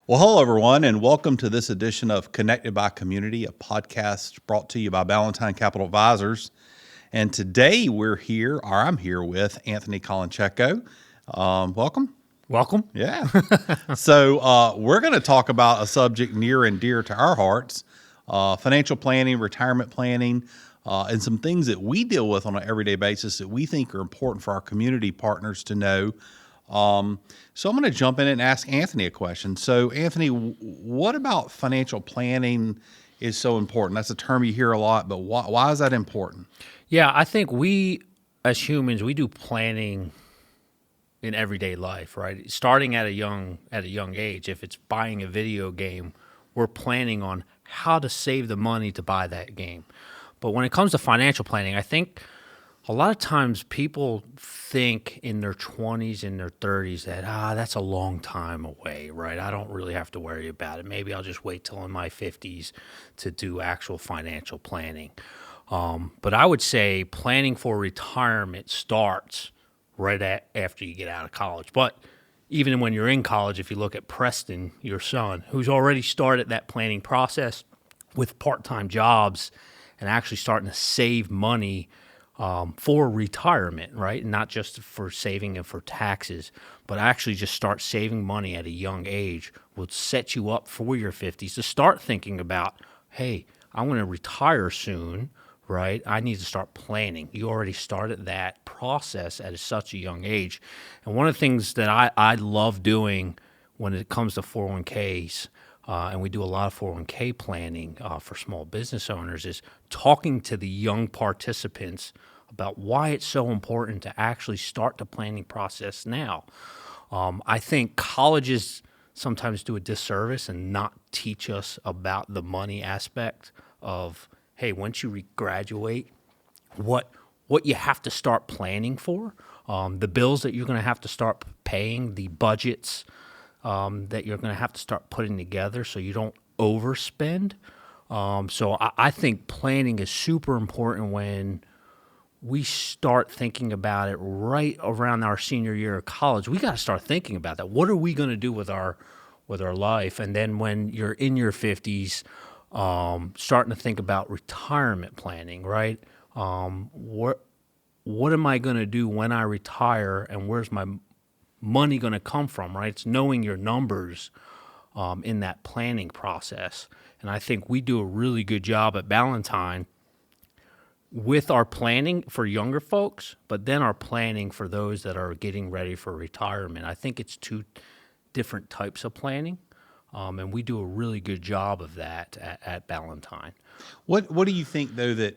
Well, hello, everyone, and welcome to this edition of Connected by Community, a podcast brought to you by Ballentine Capital Advisors. And today I'm here with Anthony Colancecco. Welcome. Welcome. Yeah. So we're going to talk about a subject near and dear to our hearts, financial planning, retirement planning, and some things that we deal with on an everyday basis that we think are important for our community partners to know. So I'm going to jump in and ask Anthony a question. So Anthony, what about financial planning is so important? That's a term you hear a lot, but why is that important? Yeah, I think we as humans, we do planning in everyday life, right? Starting at a young age. If it's buying a video game, we're planning on how to save the money to buy that game. But when it comes to financial planning, I think a lot of times people think in their 20s and their 30s that, that's a long time away, right? I don't really have to worry about it. Maybe I'll just wait till in my 50s to do actual financial planning. But I would say planning for retirement starts right after you get out of college. But even when you're in college, if you look at Preston, your son, who's already started that planning process with part-time jobs and actually starting to save money for retirement, right? And not just for saving and for taxes, but actually just start saving money at a young age will set you up for your 50s to start thinking about, hey, I want to retire soon, right? I need to start planning. You already started that process at such a young age. And one of the things that I love doing when it comes to 401ks, and we do a lot of 401k planning for small business owners, is talking to the young participants about why it's so important to actually start the planning process now. I think colleges sometimes do a disservice and not teach us about the money aspect of, hey, once you graduate, what you have to start planning for, the bills that you're going to have to start paying, the budgets that you're going to have to start putting together so you don't overspend. So I think planning is super important when we start thinking about it right around our senior year of college. We got to start thinking about that. What are we going to do with our life? And then when you're in your 50s, starting to think about retirement planning, right? What am I going to do when I retire, and where's my money going to come from, right? It's knowing your numbers in that planning process. And I think we do a really good job at Ballentine with our planning for younger folks, but then our planning for those that are getting ready for retirement. I think it's two different types of planning, and we do a really good job of that at Ballentine. What do you think, though,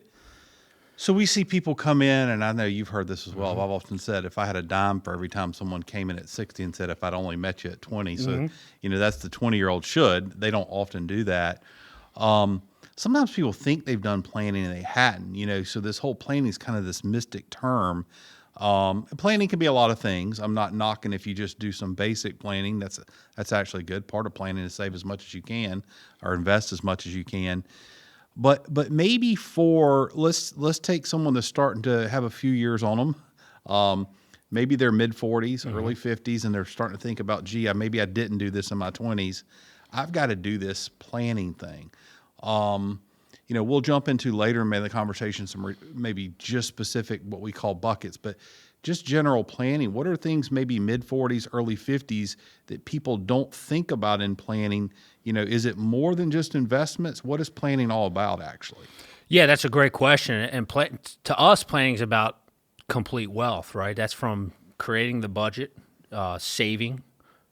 so we see people come in, and I know you've heard this as well. Mm-hmm. I've often said, if I had a dime for every time someone came in at 60 and said, if I'd only met you at 20, so, that's the 20-year-old should. They don't often do that. Sometimes people think they've done planning and they hadn't, so this whole planning is kind of this mystic term. Planning can be a lot of things. I'm not knocking if you just do some basic planning. That's actually good. Part of planning is save as much as you can or invest as much as you can. But maybe let's take someone that's starting to have a few years on them. Maybe they're mid 40s, early 50s, and they're starting to think about, maybe I didn't do this in my 20s. I've got to do this planning thing. We'll jump into later in the conversation some maybe just specific what we call buckets, but just general planning. What are things maybe mid 40s, early 50s that people don't think about in planning? Is it more than just investments? What is planning all about, actually? Yeah, that's a great question. And to us, planning is about complete wealth, right? That's from creating the budget, saving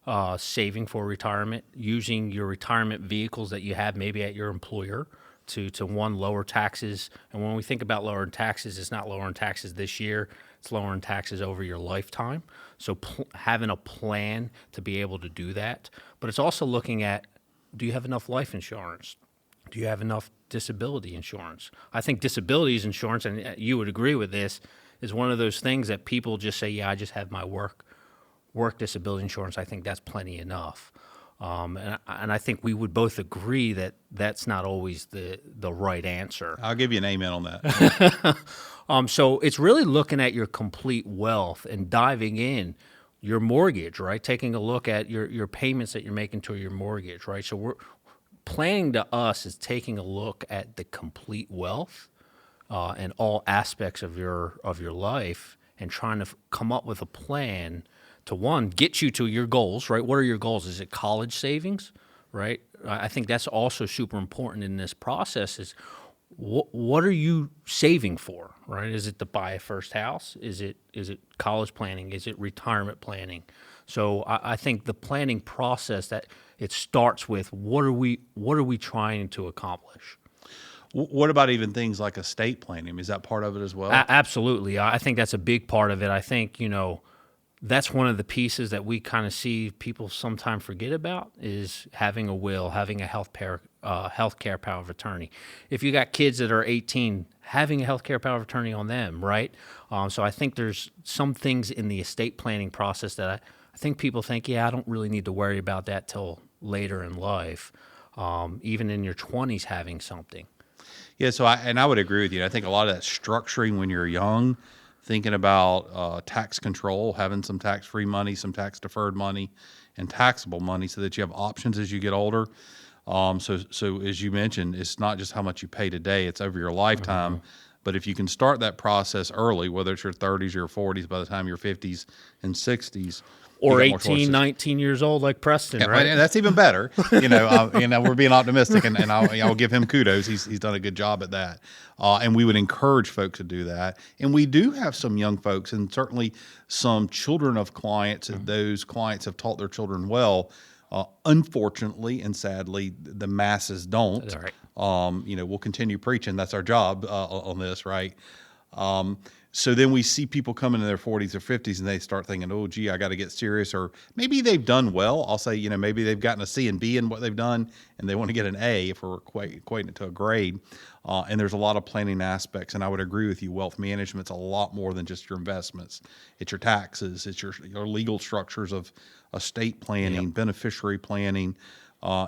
for retirement, using your retirement vehicles that you have maybe at your employer to lower taxes. And when we think about lowering taxes, it's not lowering taxes this year, it's lowering taxes over your lifetime. So having a plan to be able to do that. But it's also looking at, do you have enough life insurance? Do you have enough disability insurance? I think disability insurance, and you would agree with this, is one of those things that people just say, yeah, I just have my work disability insurance. I think that's plenty enough. And I think we would both agree that that's not always the right answer. I'll give you an amen on that. So it's really looking at your complete wealth and diving in. your mortgage, right? Taking a look at your payments that you're making to your mortgage, right? So planning to us is taking a look at the complete wealth and all aspects of your life, and trying to come up with a plan to, one, get you to your goals, right? What are your goals? Is it college savings, right? I think that's also super important in this process. Is what are you saving for, right? Is it to buy a first house? Is it college planning? Is it retirement planning? So I think the planning process, that it starts with what are we trying to accomplish? What about even things like estate planning? Is that part of it as well? Absolutely. I think that's a big part of it. I think, that's one of the pieces that we kind of see people sometimes forget about, is having a will, having a healthcare power of attorney. If you got kids that are 18, having a healthcare power of attorney on them, right? So I think there's some things in the estate planning process that I think people think, yeah, I don't really need to worry about that till later in life. Even in your 20s, having something. Yeah, so I would agree with you. I think a lot of that structuring when you're young, thinking about tax control, having some tax-free money, some tax-deferred money, and taxable money, so that you have options as you get older. So as you mentioned, it's not just how much you pay today; it's over your lifetime. Mm-hmm. But if you can start that process early, whether it's your 30s or your 40s, by the time you're 50s and 60s, or 18, 19 years old like Preston, right? And that's even better. We're being optimistic, and I'll give him kudos. He's done a good job at that. And we would encourage folks to do that. And we do have some young folks, and certainly some children of clients. Mm-hmm. Those clients have taught their children well. Unfortunately and sadly, the masses don't. That's all right. We'll continue preaching. That's our job on this, right? So then we see people coming in their 40s or 50s, and they start thinking, oh, gee, I got to get serious. Or maybe they've done well. I'll say, maybe they've gotten a C and B in what they've done, and they want to get an A if we're equating it to a grade. And there's a lot of planning aspects. And I would agree with you. Wealth management's a lot more than just your investments. It's your taxes. It's your legal structures of estate planning, yep. Beneficiary planning,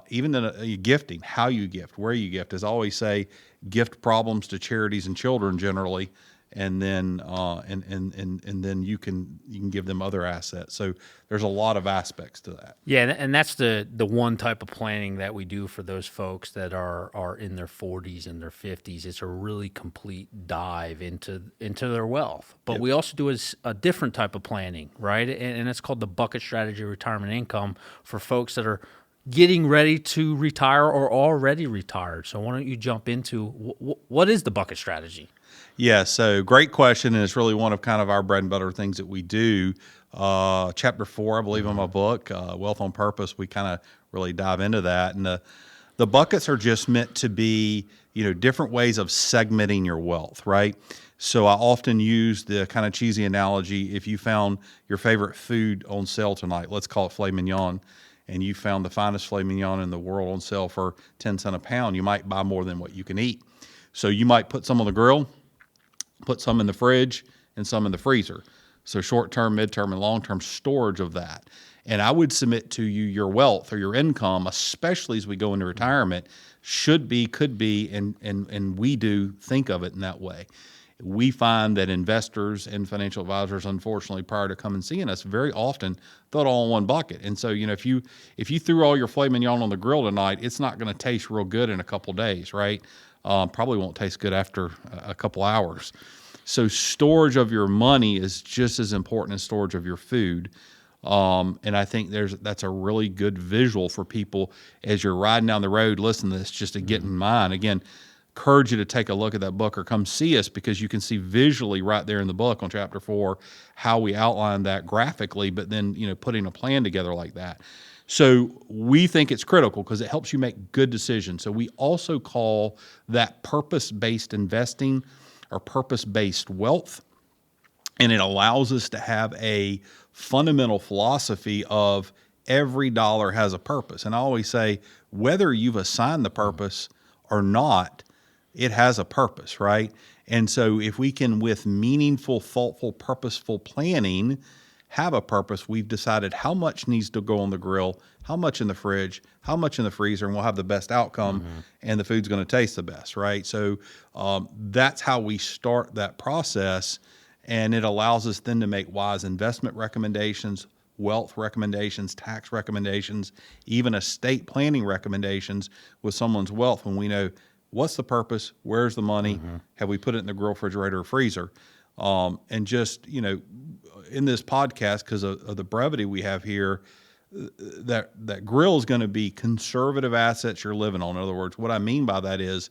even the gifting, how you gift, where you gift. As I always say, gift problems to charities and children generally. And then and then you can give them other assets. So there's a lot of aspects to that. Yeah, and that's the one type of planning that we do for those folks that are in their 40s and their 50s. It's a really complete dive into their wealth. But yep. We also do a different type of planning, right? And it's called the bucket strategy retirement income for folks that are getting ready to retire or already retired. So why don't you jump into what is the bucket strategy? Yeah, so great question, and it's really one of kind of our bread and butter things that we do. Chapter 4, I believe, in my book, Wealth on Purpose, we kind of really dive into that. And the buckets are just meant to be, different ways of segmenting your wealth, right? So I often use the kind of cheesy analogy: if you found your favorite food on sale tonight, let's call it filet mignon, and you found the finest filet mignon in the world on sale for 10 cents a pound, you might buy more than what you can eat. So you might put some on the grill, put some in the fridge, and some in the freezer. So short-term, mid-term, and long-term storage of that. And I would submit to you, your wealth or your income, especially as we go into retirement, should be, could be, and we do think of it in that way. We find that investors and financial advisors, unfortunately, prior to coming and seeing us, very often throw it all in one bucket. And so, if you threw all your filet mignon on the grill tonight, it's not going to taste real good in a couple days, right? Probably won't taste good after a couple hours. So storage of your money is just as important as storage of your food. And I think that's a really good visual for people as you're riding down the road. Listen to this just to get in mind. Again, encourage you to take a look at that book or come see us, because you can see visually right there in the book on chapter 4 how we outline that graphically, but then putting a plan together like that. So we think it's critical because it helps you make good decisions. So we also call that purpose-based investing or purpose-based wealth. And it allows us to have a fundamental philosophy of every dollar has a purpose. And I always say, whether you've assigned the purpose or not, it has a purpose, right? And so if we can, with meaningful, thoughtful, purposeful planning, have a purpose, we've decided how much needs to go on the grill, how much in the fridge, how much in the freezer, and we'll have the best outcome, and the food's going to taste the best, right? So that's how we start that process, and it allows us then to make wise investment recommendations, wealth recommendations, tax recommendations, even estate planning recommendations with someone's wealth when we know what's the purpose, where's the money, have we put it in the grill, refrigerator, or freezer? And just, in this podcast, because of the brevity we have here, that grill is going to be conservative assets you're living on. In other words, what I mean by that is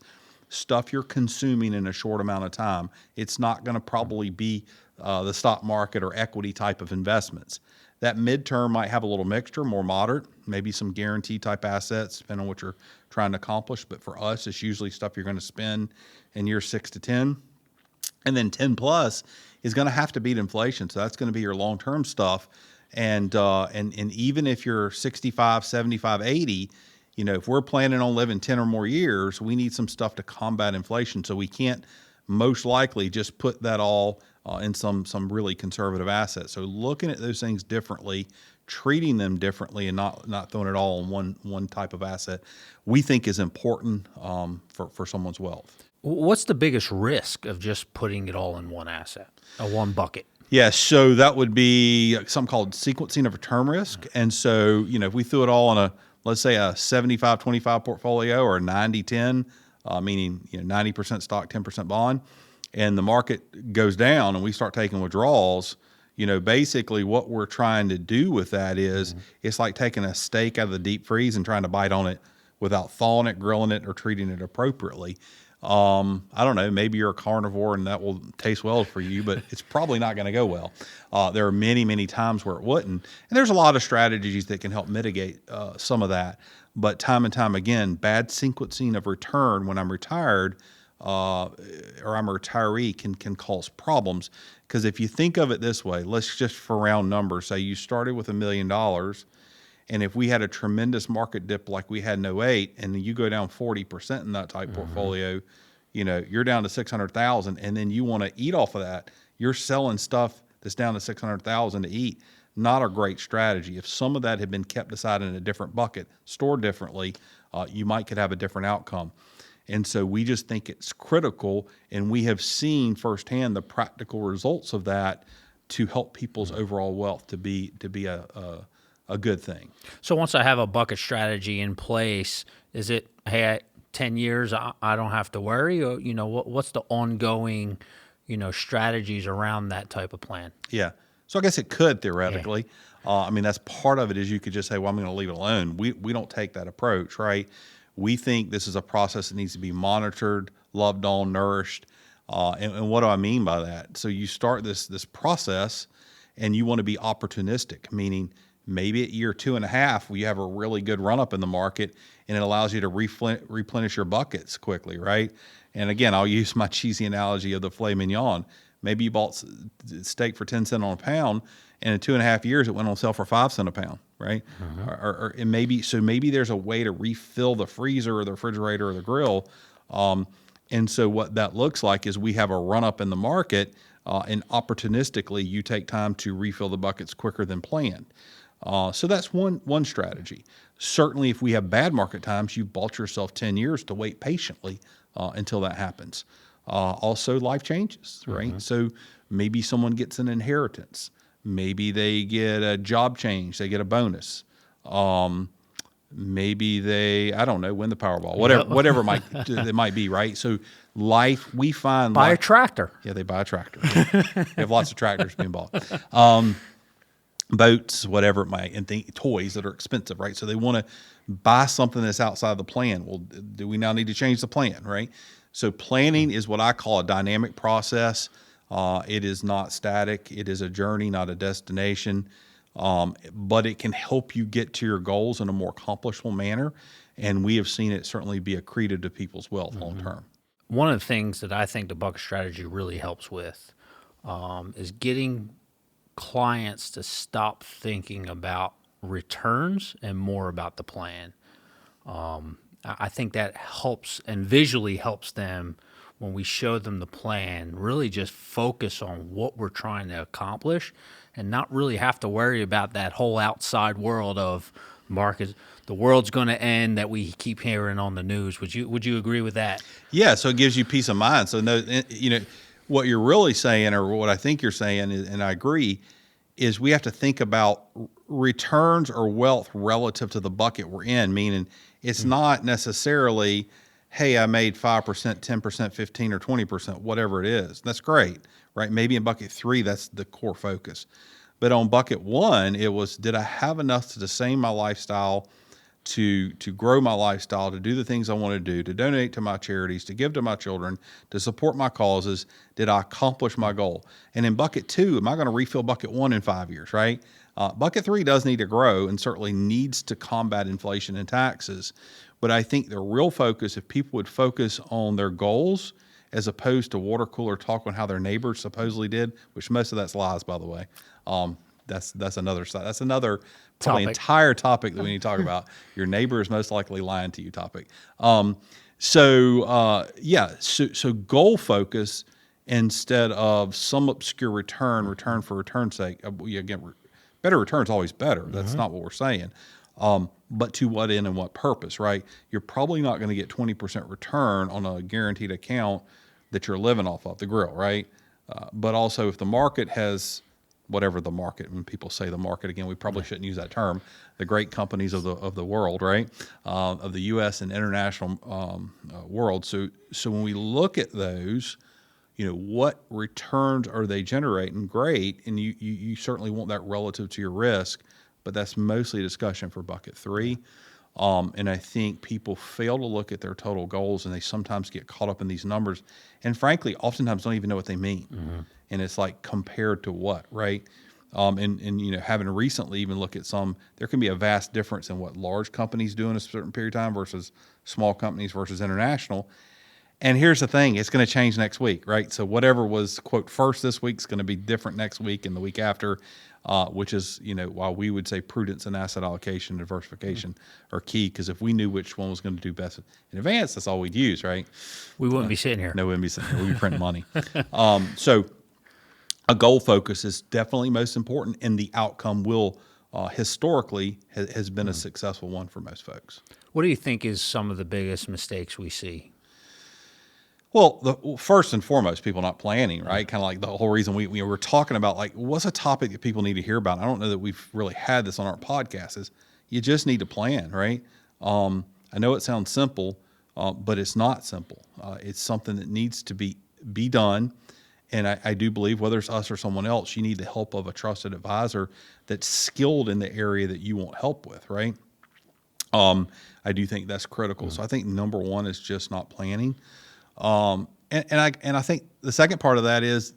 stuff you're consuming in a short amount of time. It's not going to probably be the stock market or equity type of investments. That midterm might have a little mixture, more moderate, maybe some guarantee type assets, depending on what you're trying to accomplish. But for us, it's usually stuff you're going to spend in years 6 to 10. And then 10 plus is going to have to beat inflation. So that's going to be your long-term stuff. And even if you're 65, 75, 80, if we're planning on living 10 or more years, we need some stuff to combat inflation. So we can't most likely just put that all in some really conservative assets. So looking at those things differently, treating them differently, and not throwing it all in one type of asset, we think is important for someone's wealth. What's the biggest risk of just putting it all in one asset, one bucket? Yeah, so that would be something called sequencing of return risk. And so, if we threw it all on let's say a 75-25 portfolio or a 90-10, meaning 90% stock, 10% bond, and the market goes down and we start taking withdrawals, basically what we're trying to do with that is it's like taking a steak out of the deep freeze and trying to bite on it without thawing it, grilling it, or treating it appropriately. I don't know, maybe you're a carnivore and that will taste well for you, but it's probably not going to go well. There are many, many times where it wouldn't. And there's a lot of strategies that can help mitigate some of that. But time and time again, bad sequencing of return when I'm retired or I'm a retiree can cause problems. Because if you think of it this way, let's just for round numbers, say you started with $1 million. And if we had a tremendous market dip like we had in 2008, and you go down 40% in that type portfolio, you're down to 600,000, and then you want to eat off of that. You're selling stuff that's down to 600,000 to eat. Not a great strategy. If some of that had been kept aside in a different bucket, stored differently, you could have a different outcome. And so we just think it's critical, and we have seen firsthand the practical results of that to help people's overall wealth to be a good thing. So once I have a bucket strategy in place, is it, hey, at 10 years, I don't have to worry? Or, what's the ongoing, strategies around that type of plan? Yeah. So I guess it could theoretically. Yeah. That's part of it is you could just say, well, I'm going to leave it alone. We don't take that approach, right? We think this is a process that needs to be monitored, loved on, nourished. And what do I mean by that? So you start this process and you want to be opportunistic, meaning maybe at year 2.5, you have a really good run up in the market and it allows you to replenish your buckets quickly, right? And again, I'll use my cheesy analogy of the filet mignon. Maybe you bought steak for 10 cents on a pound, and in 2.5 years, it went on sale for 5 cents a pound, right? Or maybe there's a way to refill the freezer or the refrigerator or the grill. And so what that looks like is we have a run up in the market, and opportunistically, you take time to refill the buckets quicker than planned. So that's one strategy. Certainly, if we have bad market times, you've bought yourself 10 years to wait patiently until that happens. Also, life changes, right? So maybe someone gets an inheritance. Maybe they get a job change. They get a bonus. Maybe they, I don't know, win the Powerball. Whatever it might be, right? So life, we find buy a tractor. Yeah, they buy a tractor. They have lots of tractors being bought. Boats, whatever it might, and toys that are expensive, right? So they want to buy something that's outside the plan. Well, do we now need to change the plan, right? So planning is what I call a dynamic process. It is not static. It is a journey, not a destination. But it can help you get to your goals in a more accomplishable manner. And we have seen it certainly be accretive to people's wealth long term. One of the things that I think the bucket strategy really helps with is getting clients to stop thinking about returns and more about the plan. I think that helps and visually helps them when we show them the plan, really just focus on what we're trying to accomplish and not really have to worry about that whole outside world of markets. The world's going to end that we keep hearing on the news. Would you agree with that? Yeah. So it gives you peace of mind. So what you're really saying, or what I think you're saying, and I agree, is we have to think about returns or wealth relative to the bucket we're in, meaning it's not necessarily, hey, I made 5%, 10%, 15 or 20%, whatever it is. That's great, right? Maybe in bucket 3, that's the core focus. But on bucket 1, it was, did I have enough to sustain my lifestyle, to grow my lifestyle, to do the things I want to do, to donate to my charities, to give to my children, to support my causes? Did I accomplish my goal? And in bucket 2, am I going to refill bucket 1 in 5 years, right? Bucket 3 does need to grow and certainly needs to combat inflation and taxes. But I think the real focus, if people would focus on their goals as opposed to water cooler talk on how their neighbors supposedly did, which most of that's lies, by the way. That's another side. That's another probably entire topic that we need to talk about. Your neighbor is most likely lying to you topic. So goal focus instead of some obscure return for return's sake. Again, better return is always better. That's not what we're saying. But to what end and what purpose, right? You're probably not going to get 20% return on a guaranteed account that you're living off of, the grill, right? But also if the market has, whatever the market, when people say the market, again, we probably shouldn't use that term, the great companies of the world, right? Of the U.S. and international world. So when we look at those, what returns are they generating? Great. And you certainly want that relative to your risk, but that's mostly a discussion for bucket 3. And I think people fail to look at their total goals, and they sometimes get caught up in these numbers, and frankly, oftentimes don't even know what they mean. And it's like, compared to what, right? And having recently even look at there can be a vast difference in what large companies do in a certain period of time versus small companies versus international. And here's the thing, it's going to change next week, right? So whatever was, quote, first this week is going to be different next week and the week after, which is, while we would say prudence and asset allocation and diversification are key, because if we knew which one was going to do best in advance, that's all we'd use, right? We wouldn't be sitting here. No, we wouldn't be sitting here. We'd be printing money. So a goal focus is definitely most important, and the outcome will historically has been a successful one for most folks. What do you think is some of the biggest mistakes we see? Well, first and foremost, people not planning, right? Kind of like the whole reason we're talking about, like, what's a topic that people need to hear about? I don't know that we've really had this on our podcast, is you just need to plan, right? I know it sounds simple, but it's not simple. It's something that needs to be done. And I do believe, whether it's us or someone else, you need the help of a trusted advisor that's skilled in the area that you want help with, right? I do think that's critical. So I think number one is just not planning. And I think the second part of that is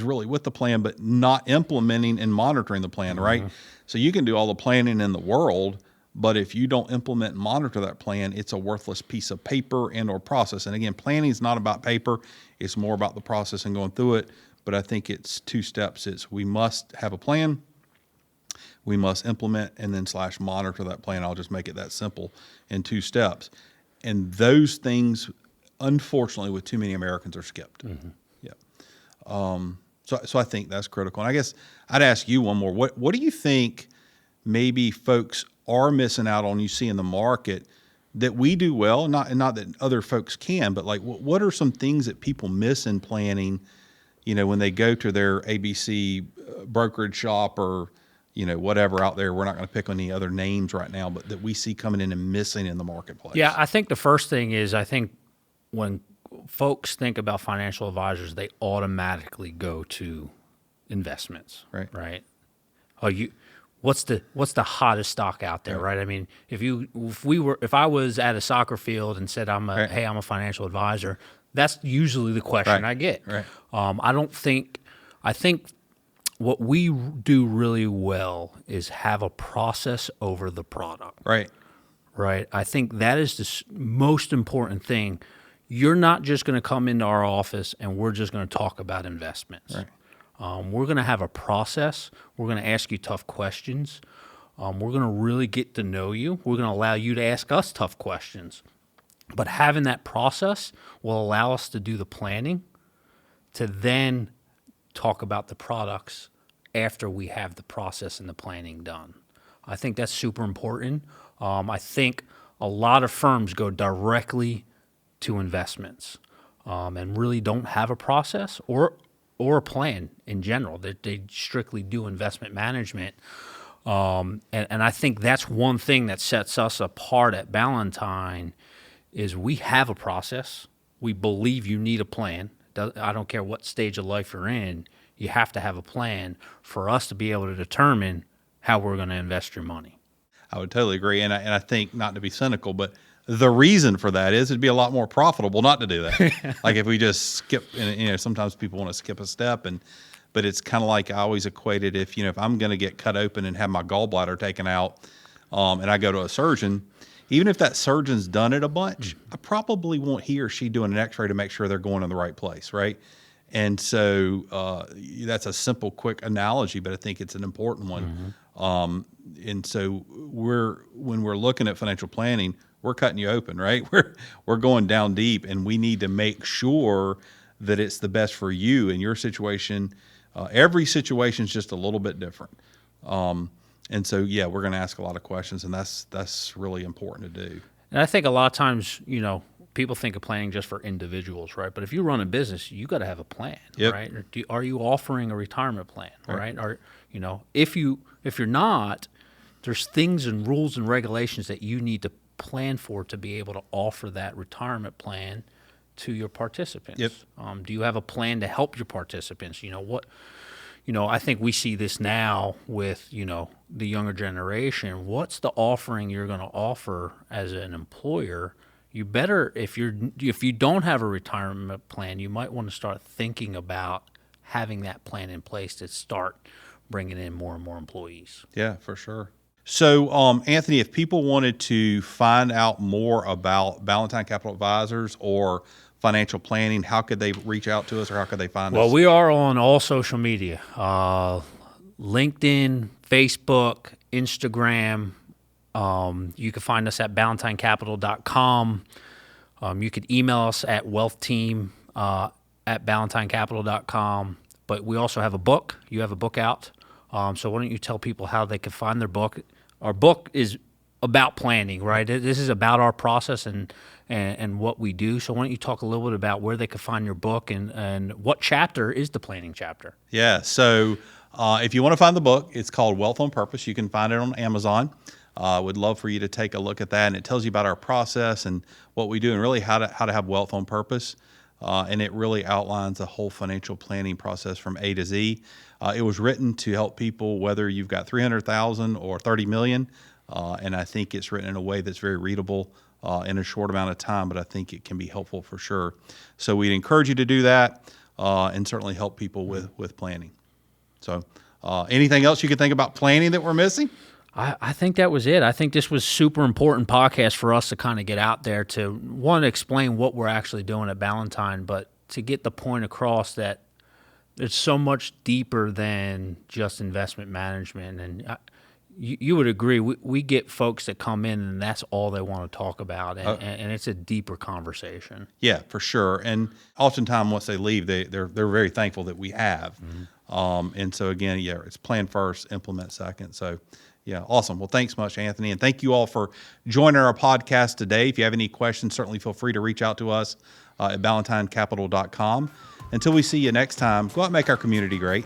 really with the plan, but not implementing and monitoring the plan, right? So you can do all the planning in the world, but if you don't implement and monitor that plan, it's a worthless piece of paper and or process. And again, planning is not about paper. It's more about the process and going through it. But I think it's 2 steps. It's, we must have a plan, we must implement, and then / monitor that plan. I'll just make it that simple in 2 steps. And those things, unfortunately, with too many Americans, are skipped. Yeah. So I think that's critical. And I guess I'd ask you one more. What do you think maybe folks are missing out on, you see in the market, that we do well, not that other folks can, but like what are some things that people miss in planning, when they go to their ABC brokerage shop or, whatever out there? We're not going to pick on any other names right now, but that we see coming in and missing in the marketplace. Yeah, I think the first thing is, when folks think about financial advisors, they automatically go to investments, right? What's the hottest stock out there, right? I mean, if I was at a soccer field and said I'm a financial advisor, that's usually the question I get. Right. I think what we do really well is have a process over the product. Right. Right. I think that is the most important thing. You're not just going to come into our office and we're just going to talk about investments. Right. We're going to have a process. We're going to ask you tough questions. We're going to really get to know you. We're going to allow you to ask us tough questions. But having that process will allow us to do the planning, to then talk about the products after we have the process and the planning done. I think that's super important. I think a lot of firms go directly to investments and really don't have a process, or or a plan in general. They strictly do investment management. And I think that's one thing that sets us apart at Ballentine is we have a process. We believe you need a plan. I don't care what stage of life you're in. You have to have a plan for us to be able to determine how we're going to invest your money. I would totally agree. And I think, not to be cynical, but the reason for that is it'd be a lot more profitable not to do that. Like if we just skip, and sometimes people want to skip a step, but it's kind of like I always equated if I'm going to get cut open and have my gallbladder taken out, and I go to a surgeon, even if that surgeon's done it a bunch, I probably want he or she doing an x-ray to make sure they're going in the right place, right? And so that's a simple, quick analogy, but I think it's an important one. And so when we're looking at financial planning, we're cutting you open, right? We're going down deep, and we need to make sure that it's the best for you in your situation. Every situation is just a little bit different. And so, yeah, we're going to ask a lot of questions, and that's really important to do. And I think a lot of times, people think of planning just for individuals, right? But if you run a business, you got to have a plan, right? Or are you offering a retirement plan, right? Or if you're not, there's things and rules and regulations that you need to plan for to be able to offer that retirement plan to your participants. Do you have a plan to help your participants? I think we see this now with, the younger generation. What's the offering you're going to offer as an employer? You better, if you don't have a retirement plan, you might want to start thinking about having that plan in place to start bringing in more and more employees. Yeah, for sure. So, Anthony, if people wanted to find out more about Ballentine Capital Advisors or financial planning, how could they reach out to us, or how could they find us? Well, we are on all social media, LinkedIn, Facebook, Instagram. You can find us at BallentineCapital.com. You could email us at wealthteam at BallentineCapital.com. But we also have a book. You have a book out. So why don't you tell people how they can find their book? Our book is about planning, right? This is about our process and what we do. So why don't you talk a little bit about where they can find your book and what chapter is the planning chapter? Yeah. So if you want to find the book, it's called Wealth on Purpose. You can find it on Amazon. Would love for you to take a look at that. And it tells you about our process and what we do and really how to have wealth on purpose. And it really outlines the whole financial planning process from A to Z. It was written to help people, whether you've got 300,000 or 30 million. And I think it's written in a way that's very readable in a short amount of time, but I think it can be helpful for sure. So we'd encourage you to do that and certainly help people with planning. So anything else you could think about planning that we're missing? I think that was it. I think this was super important podcast for us to kind of get out there to, one, explain what we're actually doing at Ballentine, but to get the point across that it's so much deeper than just investment management. And you would agree, we get folks that come in and that's all they want to talk about, and it's a deeper conversation. Yeah, for sure. And oftentimes once they leave, they're very thankful that we have. And so again, yeah, it's plan first, implement second. So yeah, awesome. Well, thanks much, Anthony. And thank you all for joining our podcast today. If you have any questions, certainly feel free to reach out to us at BallentineCapital.com. Until we see you next time, go out and make our community great.